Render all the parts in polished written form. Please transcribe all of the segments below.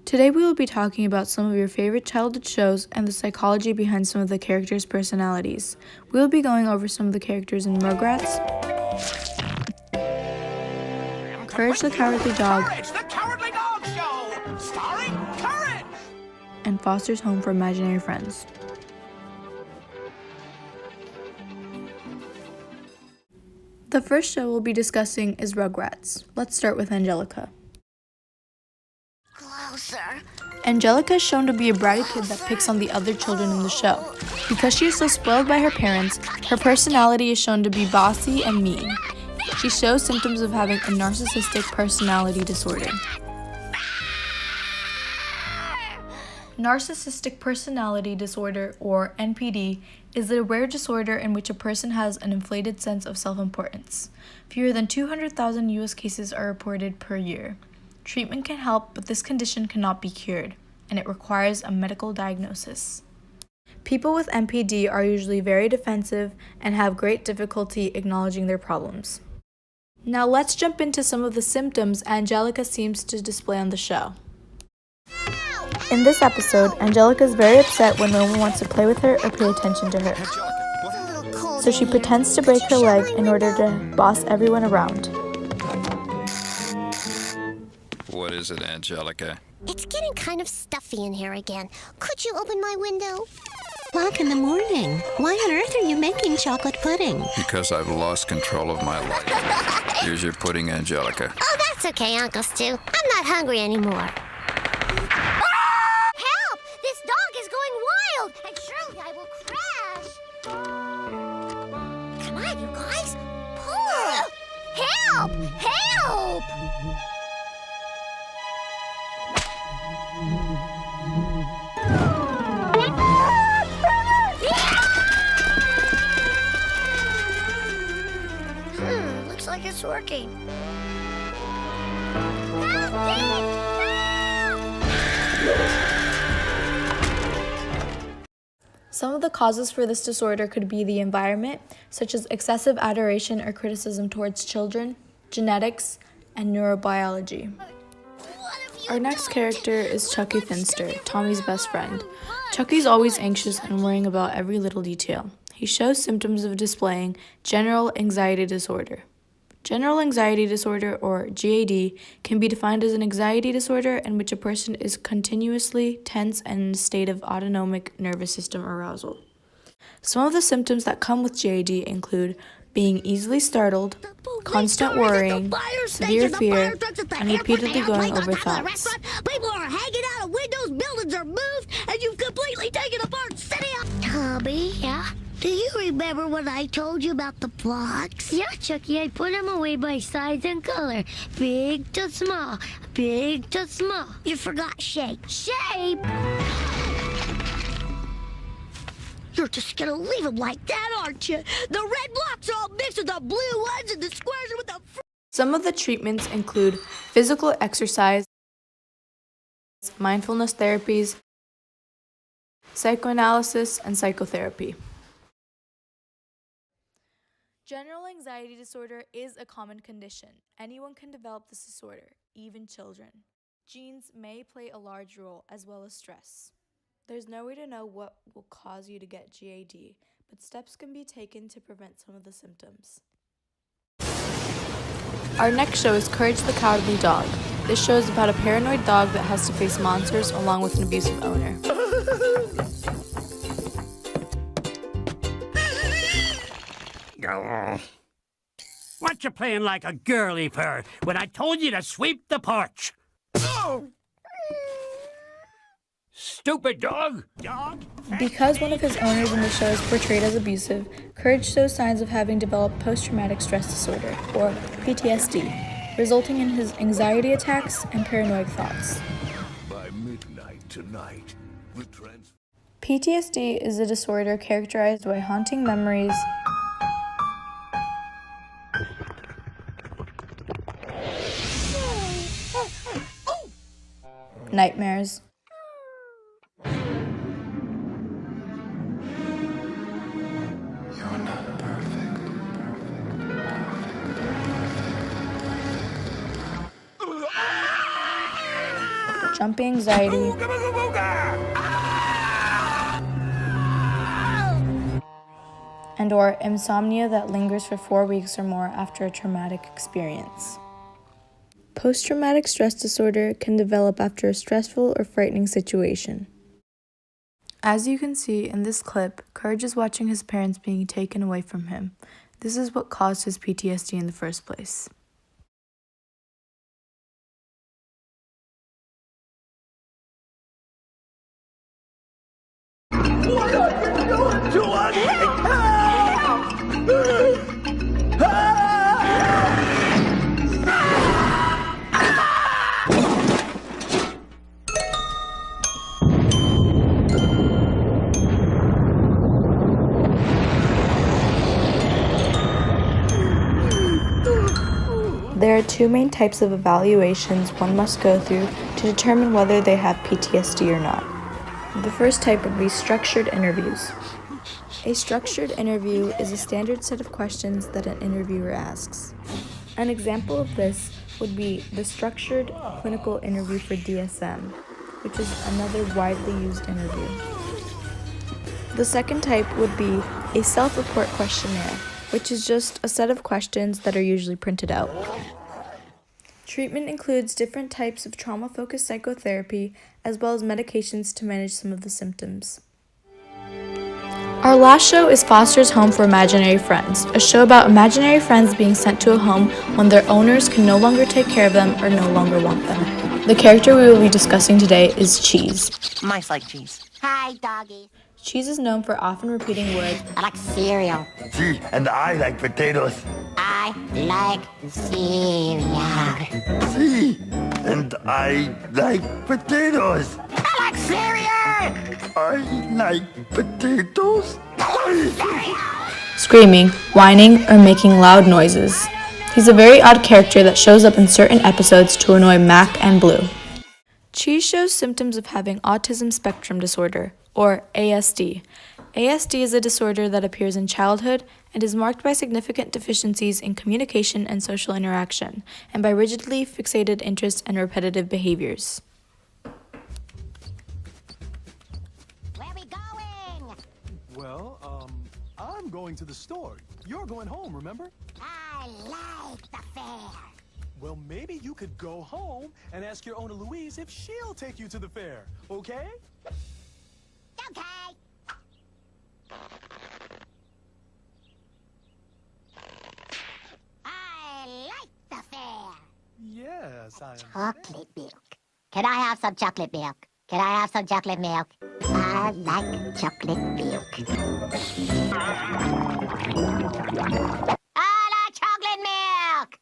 Today we will be talking about some of your favorite childhood shows and the psychology behind some of the characters' personalities. We will be going over some of the characters in Rugrats, Courage the Cowardly Dog, Courage, the Cowardly Dog Show, starring Courage! and Foster's Home for Imaginary Friends. The first show we'll be discussing is Rugrats. Let's start with Angelica. Closer. Angelica is shown to be a bratty kid that picks on the other children in the show. Because she is so spoiled by her parents, her personality is shown to be bossy and mean. She shows symptoms of having a narcissistic personality disorder. Narcissistic personality disorder, or NPD, is a rare disorder in which a person has an inflated sense of self-importance. Fewer than 200,000 U.S. cases are reported per year. Treatment can help, but this condition cannot be cured, and it requires a medical diagnosis. People with NPD are usually very defensive and have great difficulty acknowledging their problems. Now let's jump into some of the symptoms Angelica seems to display on the show. In this episode, Angelica is very upset when no one wants to play with her or pay attention to her. So she pretends to break her leg in order to boss everyone around. What is it, Angelica? It's getting kind of stuffy in here again. Could you open my window? O'clock in the morning. Why on earth are you making chocolate pudding? Because I've lost control of my life. Here's your pudding, Angelica. Oh, that's okay, Uncle Stu. I'm not hungry anymore. Help! This dog is going wild, and surely I will crash. Come on, you guys. Pull! Help! Help! Looks like it's working. Some of the causes for this disorder could be the environment, such as excessive adoration or criticism towards children, genetics, and neurobiology. Our next character is Chucky Finster, Tommy's best friend. Chucky's always anxious and worrying about every little detail. He shows symptoms of displaying general anxiety disorder. General anxiety disorder, or GAD, can be defined as an anxiety disorder in which a person is continuously tense and in a state of autonomic nervous system arousal. Some of the symptoms that come with GAD include being easily startled, constant worrying, severe fear, and repeatedly going over thoughts. People are hanging out of windows, buildings are moved, and you've completely taken apart city. Tommy? Yeah? Do you remember when I told you about the blocks? Yeah, Chucky, I put them away by size and color. Big to small, big to small. You forgot shape. Shape! You're just gonna leave them like that, aren't you? The red blocks are all mixed with the blue ones, and the squares are with the... Some of the treatments include physical exercise, mindfulness therapies, psychoanalysis, and psychotherapy. General anxiety disorder is a common condition. Anyone can develop this disorder, even children. Genes may play a large role, as well as stress. There's no way to know what will cause you to get GAD, but steps can be taken to prevent some of the symptoms. Our next show is Courage the Cowardly Dog. This show is about a paranoid dog that has to face monsters along with an abusive owner. What you playing like a girly for when I told you to sweep the porch? Stupid dog! Because one of his owners in the show is portrayed as abusive, Courage shows signs of having developed post-traumatic stress disorder, or PTSD, resulting in his anxiety attacks and paranoid thoughts. By midnight tonight, PTSD is a disorder characterized by haunting memories, nightmares, jumping anxiety, and or insomnia that lingers for 4 weeks or more after a traumatic experience. Post-traumatic stress disorder can develop after a stressful or frightening situation. As you can see in this clip, Courage is watching his parents being taken away from him. This is what caused his PTSD in the first place. What are you doing to us? There are two main types of evaluations one must go through to determine whether they have PTSD or not. The first type would be structured interviews. A structured interview is a standard set of questions that an interviewer asks. An example of this would be the structured clinical interview for DSM, which is another widely used interview. The second type would be a self-report questionnaire, which is just a set of questions that are usually printed out. Treatment includes different types of trauma-focused psychotherapy, as well as medications to manage some of the symptoms. Our last show is Foster's Home for Imaginary Friends, a show about imaginary friends being sent to a home when their owners can no longer take care of them or no longer want them. The character we will be discussing today is Cheese. Mice like cheese. Hi, doggy. Cheese is known for often repeating words. I like cereal. Gee, and I like potatoes. I like cereal. Gee, and I like potatoes. I like cereal. I like potatoes. Screaming, whining, or making loud noises. He's a very odd character that shows up in certain episodes to annoy Mac and Blue. Cheese shows symptoms of having autism spectrum disorder, or ASD. ASD is a disorder that appears in childhood and is marked by significant deficiencies in communication and social interaction, and by rigidly fixated interests and repetitive behaviors. Where we going? Well, I'm going to the store. You're going home, remember? I like the fair. Well, maybe you could go home and ask your owner Louise if she'll take you to the fair, okay? Okay. I like the fair. Yes, I am. Chocolate milk. Can I have some chocolate milk? Can I have some chocolate milk? I like chocolate milk. I like chocolate milk!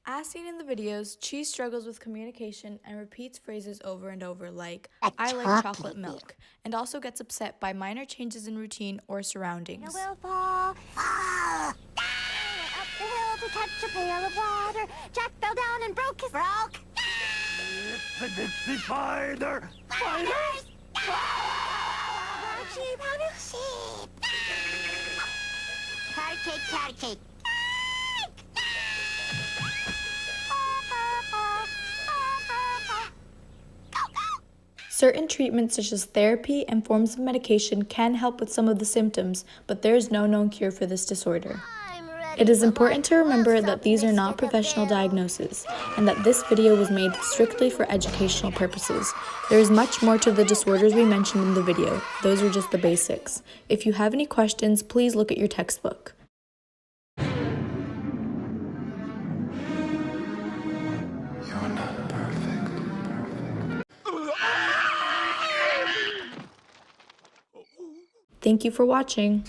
As seen in the videos, Cheese struggles with communication and repeats phrases over and over like, I like chocolate milk, and also gets upset by minor changes in routine or surroundings. Will fall. Fall. Up the hill to catch a pail of water. Jack fell down and broke his... Broke? The Dixie Spider. Spiders! Sheep, how do sheep? Carrot cake, carrot cake. Certain treatments such as therapy and forms of medication can help with some of the symptoms, but there is no known cure for this disorder. It is important to remember that these are not professional diagnoses, and that this video was made strictly for educational purposes. There is much more to the disorders we mentioned in the video. Those are just the basics. If you have any questions, please look at your textbook. Thank you for watching.